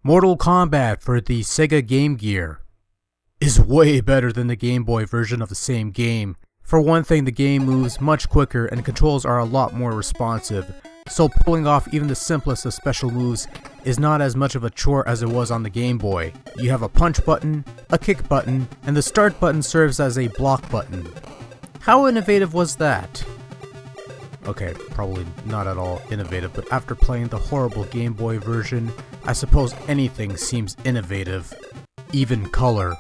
Mortal Kombat for the Sega Game Gear is way better than the Game Boy version of the same game. For one thing, the game moves much quicker and controls are a lot more responsive, so pulling off even the simplest of special moves is not as much of a chore as it was on the Game Boy. You have a punch button, a kick button, and the start button serves as a block button. How innovative was that? Okay, probably not at all innovative, but after playing the horrible Game Boy version, I suppose anything seems innovative. Even color.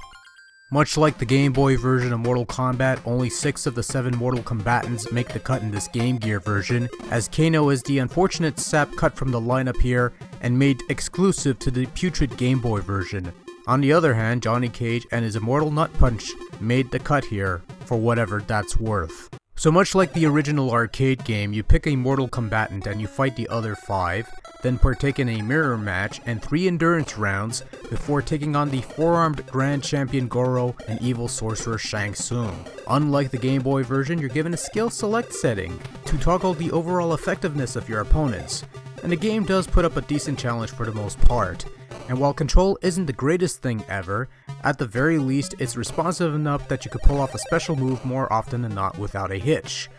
Much like the Game Boy version of Mortal Kombat, only 6 of the 7 Mortal Combatants make the cut in this Game Gear version, as Kano is the unfortunate sap cut from the lineup here and made exclusive to the putrid Game Boy version. On the other hand, Johnny Cage and his immortal Nut Punch made the cut here, for whatever that's worth. So much like the original arcade game, you pick a mortal combatant and you fight the other 5, then partake in a mirror match and 3 endurance rounds before taking on the 4-armed Grand Champion Goro and evil sorcerer Shang Tsung. Unlike the Game Boy version, you're given a skill select setting to toggle the overall effectiveness of your opponents, and the game does put up a decent challenge for the most part. And while control isn't the greatest thing ever, at the very least it's responsive enough that you could pull off a special move more often than not without a hitch.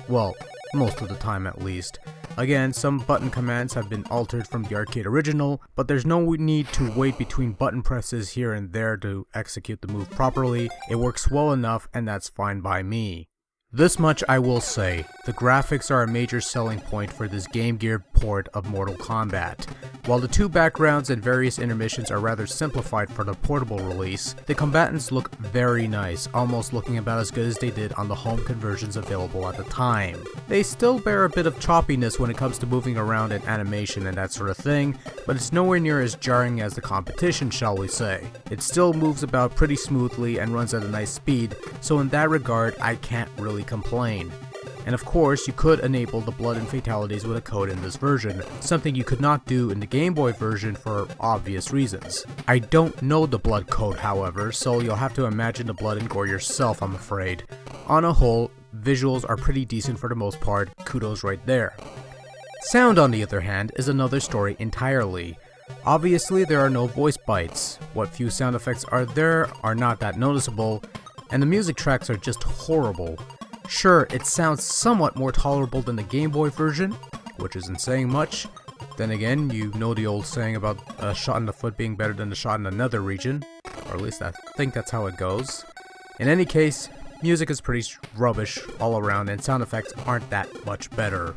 Well, most of the time at least. Again, some button commands have been altered from the arcade original, but there's no need to wait between button presses here and there to execute the move properly. It works well enough and that's fine by me. This much I will say, the graphics are a major selling point for this Game Gear port of Mortal Kombat. While the 2 backgrounds and various intermissions are rather simplified for the portable release, the combatants look very nice, almost looking about as good as they did on the home conversions available at the time. They still bear a bit of choppiness when it comes to moving around and animation and that sort of thing, but it's nowhere near as jarring as the competition, shall we say. It still moves about pretty smoothly and runs at a nice speed, so in that regard I can't really complain. And of course, you could enable the blood and fatalities with a code in this version, something you could not do in the Game Boy version for obvious reasons. I don't know the blood code, however, so you'll have to imagine the blood and gore yourself, I'm afraid. On a whole, visuals are pretty decent for the most part, kudos right there. Sound, on the other hand, is another story entirely. Obviously, there are no voice bites. What few sound effects are there are not that noticeable, and the music tracks are just horrible. Sure, it sounds somewhat more tolerable than the Game Boy version, which isn't saying much. Then again, you know the old saying about a shot in the foot being better than a shot in another region, or at least I think that's how it goes. In any case, music is pretty rubbish all around and sound effects aren't that much better.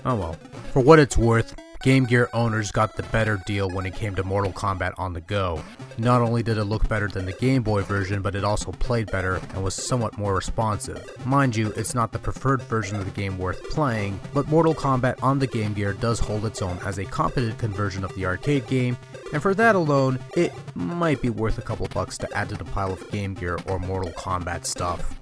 Oh well. For what it's worth, Game Gear owners got the better deal when it came to Mortal Kombat on the go. Not only did it look better than the Game Boy version, but it also played better and was somewhat more responsive. Mind you, it's not the preferred version of the game worth playing, but Mortal Kombat on the Game Gear does hold its own as a competent conversion of the arcade game, and for that alone, it might be worth a couple bucks to add to the pile of Game Gear or Mortal Kombat stuff.